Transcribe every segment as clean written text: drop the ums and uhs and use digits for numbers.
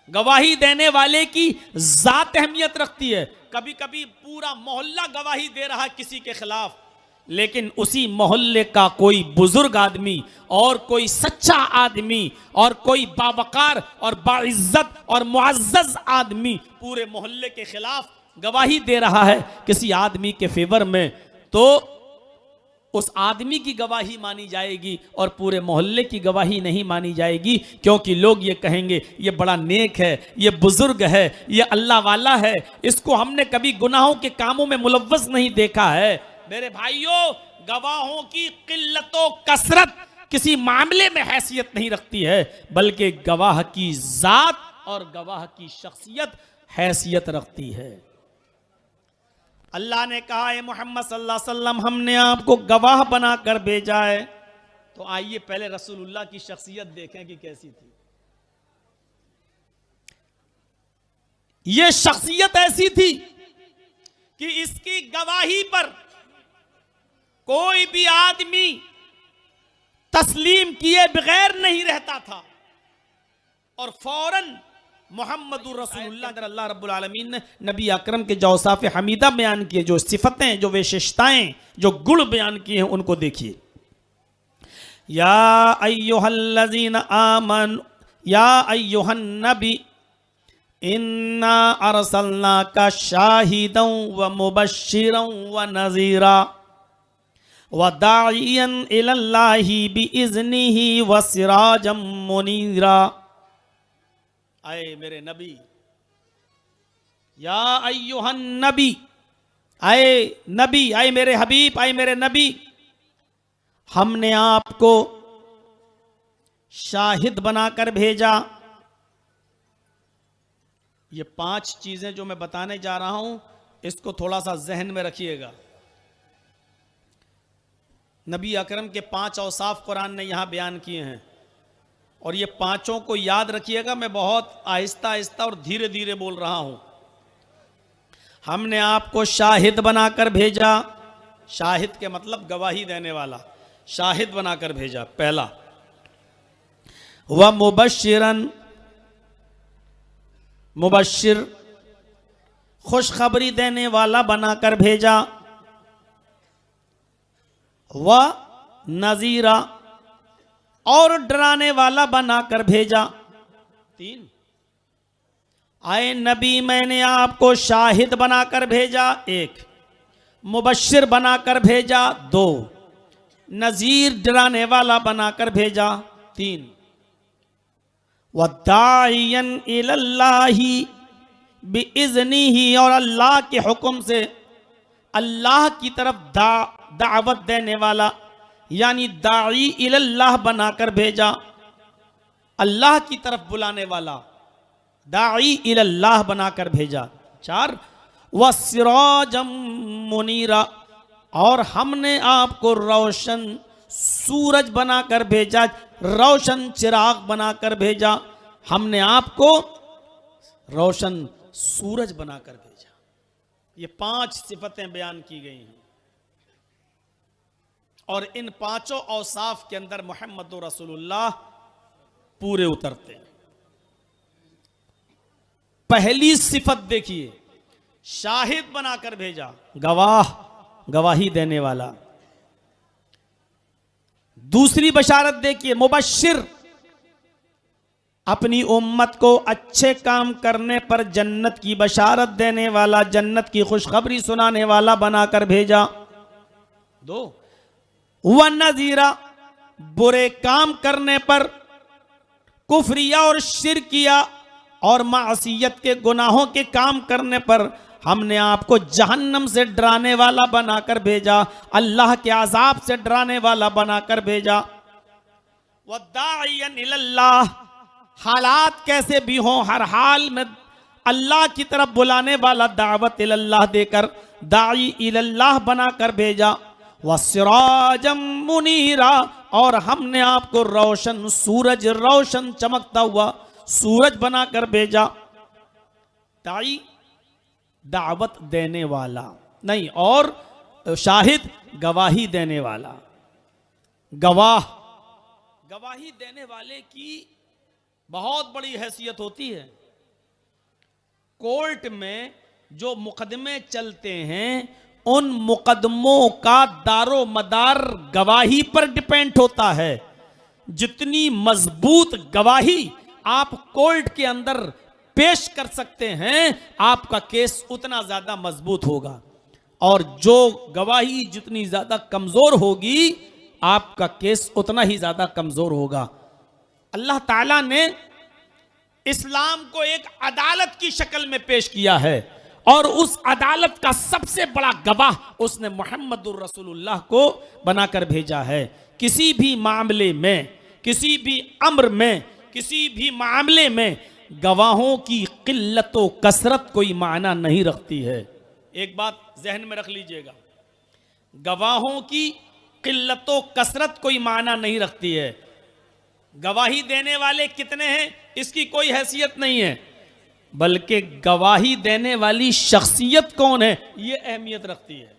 गवाही देने वाले की जात अहमियत रखती है। कभी कभी पूरा मोहल्ला गवाही दे रहा है किसी के खिलाफ, लेकिन उसी मोहल्ले का कोई बुजुर्ग आदमी और कोई सच्चा आदमी और कोई बावकार और बाइज्जत और मुअज़्ज़ज़ आदमी पूरे मोहल्ले के खिलाफ गवाही दे रहा है किसी आदमी के फेवर में, तो उस आदमी की गवाही मानी जाएगी और पूरे मोहल्ले की गवाही नहीं मानी जाएगी, क्योंकि लोग ये कहेंगे ये बड़ा नेक है, ये बुजुर्ग है, ये अल्लाह वाला है, इसको हमने कभी गुनाहों के कामों में मुलव्वस नहीं देखा है। मेरे भाइयों, गवाहों की किल्लतो कसरत किसी मामले में हैसियत नहीं रखती है, बल्कि गवाह की जात और गवाह की शख्सियत हैसियत रखती है। अल्लाह ने कहा है मोहम्मद सल्लल्लाहु अलैहि वसल्लम हमने आपको गवाह बनाकर भेजा है। तो आइए पहले रसूलुल्लाह की शख्सियत देखें कि कैसी थी। यह शख्सियत ऐसी थी कि इसकी गवाही पर कोई भी आदमी तस्लीम किए बगैर नहीं रहता था और फौरन मोहम्मदुर रसूलुल्लाह अल्लाह रब्बुल आलमीन ने नबी अकरम के जो औसाफ़ हमीदा बयान किए, जो सिफतें, जो विशेषताएं, जो गुण बयान किए हैं, उनको देखिए। या अय्युहल्लज़ीना आमन या अय्युहन नबी इन्ना अरसलनाका शाहिदन व मुबश्शिरन व नज़ीरा व दाइयन इलल्लाहि बिइज़्निही व सिराजम मुनीरा। आए मेरे नबी, या अय्युहन नबी, आए नबी, आए मेरे हबीब, आए मेरे नबी, हमने आपको शाहिद बनाकर भेजा। ये 5 चीजें जो मैं बताने जा रहा हूं, इसको थोड़ा सा जहन में रखिएगा। नबी अकरम के 5 औसाफ कुरान ने यहां बयान किए हैं और ये 5 को याद रखिएगा। मैं बहुत आहिस्ता आहिस्ता और धीरे धीरे बोल रहा हूं। हमने आपको शाहिद बनाकर भेजा। शाहिद के मतलब गवाही देने वाला, शाहिद बनाकर भेजा। पहला, व मुबश्शिरन, मुबश्शिर खुशखबरी देने वाला बनाकर भेजा। व नज़ीरा, और डराने वाला बनाकर भेजा। 3, आए नबी मैंने आपको शाहिद बनाकर भेजा। 1, मुबश्शिर बनाकर भेजा। 2, नज़ीर डराने वाला बनाकर भेजा। 3, वद्दाइयन इलल्लाहि बिइज़्निही, और अल्लाह के हुक्म से अल्लाह की तरफ दावत देने वाला, यानी दाई इलल्लाह बनाकर भेजा, अल्लाह की तरफ बुलाने वाला, दाई इलल्लाह बनाकर भेजा। 4, वसिराजम मुनीरा, और हमने आपको रोशन सूरज बनाकर भेजा, रोशन चिराग बनाकर भेजा। हमने आपको रोशन सूरज बनाकर भेजा। ये 5 सिफतें बयान की गई हैं और इन 5 औसाफ के अंदर मोहम्मद रसूलुल्लाह पूरे उतरते हैं। पहली सिफत देखिए, शाहिद बनाकर भेजा, गवाह, गवाही देने वाला। दूसरी बशारत देखिए, मुबश्शिर, अपनी उम्मत को अच्छे काम करने पर जन्नत की बशारत देने वाला, जन्नत की खुशखबरी सुनाने वाला बनाकर भेजा। 2, व नज़ीरा, बुरे काम करने पर, कुफ्रिया और शिरकिया और मासियत के गुनाहों के काम करने पर हमने आपको जहन्नम से डराने वाला बनाकर भेजा, अल्लाह के अजाब से डराने वाला बनाकर भेजा। वद्दाइयन इलल्लाह, हालात कैसे भी हों, हर हाल में अल्लाह की तरफ बुलाने वाला, दावत इलल्लाह देकर दाई इलल्लाह बनाकर भेजा। वसिराजम मुनीरा, और हमने आपको रोशन सूरज, रोशन चमकता हुआ सूरज बनाकर भेजा। दाई दावत देने वाला नहीं, और शाहिद गवाही देने वाला। गवाह, गवाही देने वाले की बहुत बड़ी हैसियत होती है। कोर्ट में जो मुकदमे चलते हैं उन मुकदमों का दारो मदार गवाही पर डिपेंड होता है। जितनी मजबूत गवाही आप कोर्ट के अंदर पेश कर सकते हैं आपका केस उतना ज्यादा मजबूत होगा, और जो गवाही जितनी ज्यादा कमजोर होगी आपका केस उतना ही ज्यादा कमजोर होगा। अल्लाह ताला ने इस्लाम को एक अदालत की शक्ल में पेश किया है, और उस अदालत का सबसे बड़ा गवाह उसने मोहम्मदुर रसूलुल्लाह को बनाकर भेजा है। किसी भी मामले में, किसी भी अम्र में, किसी भी मामले में गवाहों की किल्लत व कसरत कोई माना नहीं रखती है। एक बात जहन में रख लीजिएगा, गवाहों की किल्लत व कसरत कोई माना नहीं रखती है। गवाही देने वाले कितने हैं इसकी कोई हैसियत नहीं है, बल्कि गवाही देने वाली शख्सियत कौन है यह अहमियत रखती है।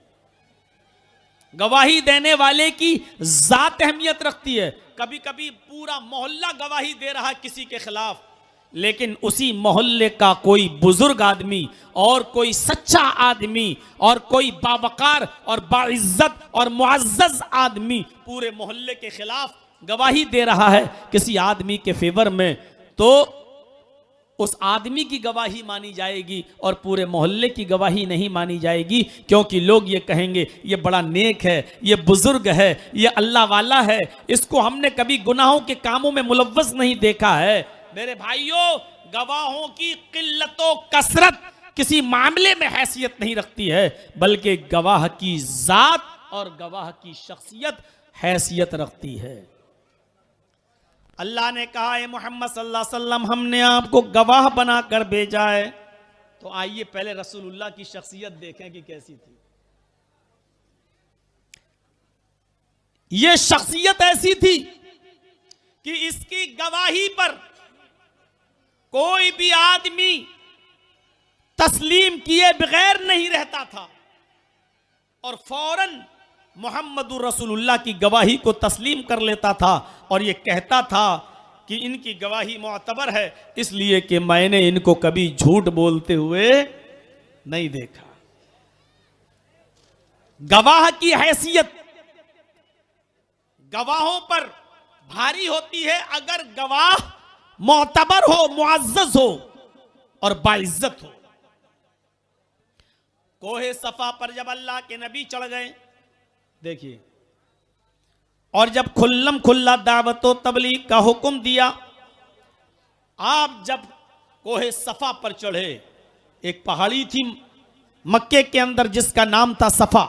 गवाही देने वाले की जात अहमियत रखती है। कभी कभी पूरा मोहल्ला गवाही दे रहा है किसी के खिलाफ, लेकिन उसी मोहल्ले का कोई बुजुर्ग आदमी और कोई सच्चा आदमी और कोई बावकार और बाइज्जत और मुअज़्ज़ज़ आदमी पूरे मोहल्ले के खिलाफ गवाही दे रहा है किसी आदमी के फेवर में, तो उस आदमी की गवाही मानी जाएगी और पूरे मोहल्ले की गवाही नहीं मानी जाएगी, क्योंकि लोग ये कहेंगे ये बड़ा नेक है, ये बुजुर्ग है, ये अल्लाह वाला है, इसको हमने कभी गुनाहों के कामों में मुलव्वस नहीं देखा है। मेरे भाइयों, गवाहों की किल्लतो कसरत किसी मामले में हैसियत नहीं रखती है, बल्कि गवाह की जात और गवाह की शख्सियत हैसियत रखती है। अल्लाह ने कहा है मोहम्मद सल्लल्लाहु अलैहि वसल्लम हमने आपको गवाह बनाकर भेजा है। तो आइए पहले रसूलुल्लाह की शख्सियत देखें कि कैसी थी। यह शख्सियत ऐसी थी कि इसकी गवाही पर कोई भी आदमी तस्लीम किए बगैर नहीं रहता था, और फौरन मोहम्मदुर रसूलुल्लाह की गवाही को तस्लीम कर लेता था और यह कहता था कि इनकी गवाही मुअतबर है, इसलिए कि मैंने इनको कभी झूठ बोलते हुए नहीं देखा। गवाह की हैसियत गवाहों पर भारी होती है अगर गवाह मुअतबर हो, मुअज़्ज़ज़ हो और बाइज्जत हो। कोहे सफा पर जब अल्लाह के नबी चढ़ गए, देखिए, और जब खुल्लम खुल्ला दावत व तबलीग का हुक्म दिया, आप जब कोहे सफा पर चढ़े, एक पहाड़ी थी मक्के के अंदर जिसका नाम था सफा,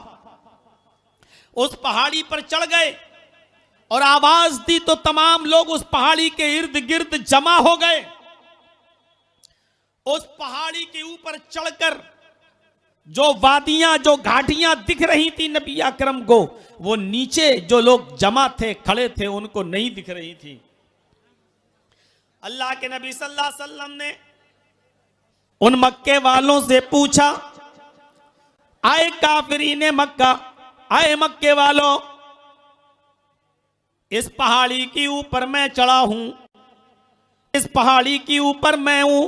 उस पहाड़ी पर चढ़ गए और आवाज दी तो तमाम लोग उस पहाड़ी के इर्द गिर्द जमा हो गए। उस पहाड़ी के ऊपर चढ़कर जो वादियां, जो घाटियां दिख रही थी नबी अकरम को, वो नीचे जो लोग जमा थे, खड़े थे, उनको नहीं दिख रही थी। अल्लाह के नबी सल्लल्लाहु अलैहि वसल्लम ने उन मक्के वालों से पूछा, आए काफिरीने मक्का, आए मक्के वालों, इस पहाड़ी के ऊपर मैं चढ़ा हूं, इस पहाड़ी के ऊपर मैं हूं,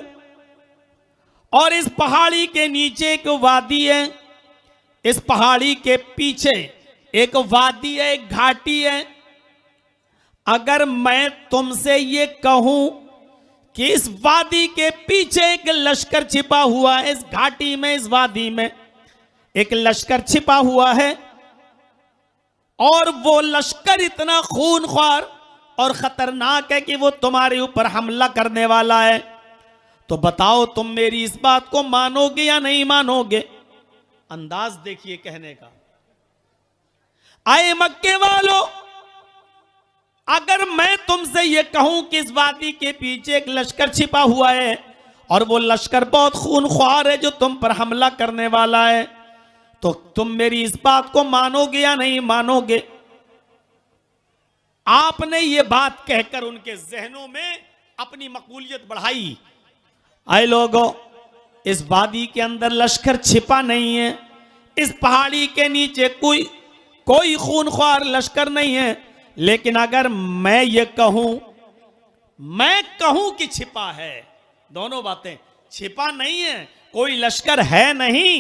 और इस पहाड़ी के नीचे एक वादी है, इस पहाड़ी के पीछे एक वादी है, एक घाटी है। अगर मैं तुमसे ये कहूं कि इस वादी के पीछे एक लश्कर छिपा हुआ है, इस घाटी में, इस वादी में एक लश्कर छिपा हुआ है, और वो लश्कर इतना खूनख्वार और खतरनाक है कि वो तुम्हारे ऊपर हमला करने वाला है, तो बताओ तुम मेरी इस बात को मानोगे या नहीं मानोगे। अंदाज देखिए कहने का, आए मक्के वालों, अगर मैं तुमसे यह कहूं कि इस वादी के पीछे एक लश्कर छिपा हुआ है और वो लश्कर बहुत खूनख्वार है जो तुम पर हमला करने वाला है, तो तुम मेरी इस बात को मानोगे या नहीं मानोगे। आपने ये बात कहकर उनके जहनों में अपनी मकबूलियत बढ़ाई। आए लोगों, इस वादी के अंदर लश्कर छिपा नहीं है, इस पहाड़ी के नीचे कोई खूनख्वार लश्कर नहीं है, लेकिन अगर मैं ये कहूं कि छिपा है, दोनों बातें, छिपा नहीं है कोई लश्कर है नहीं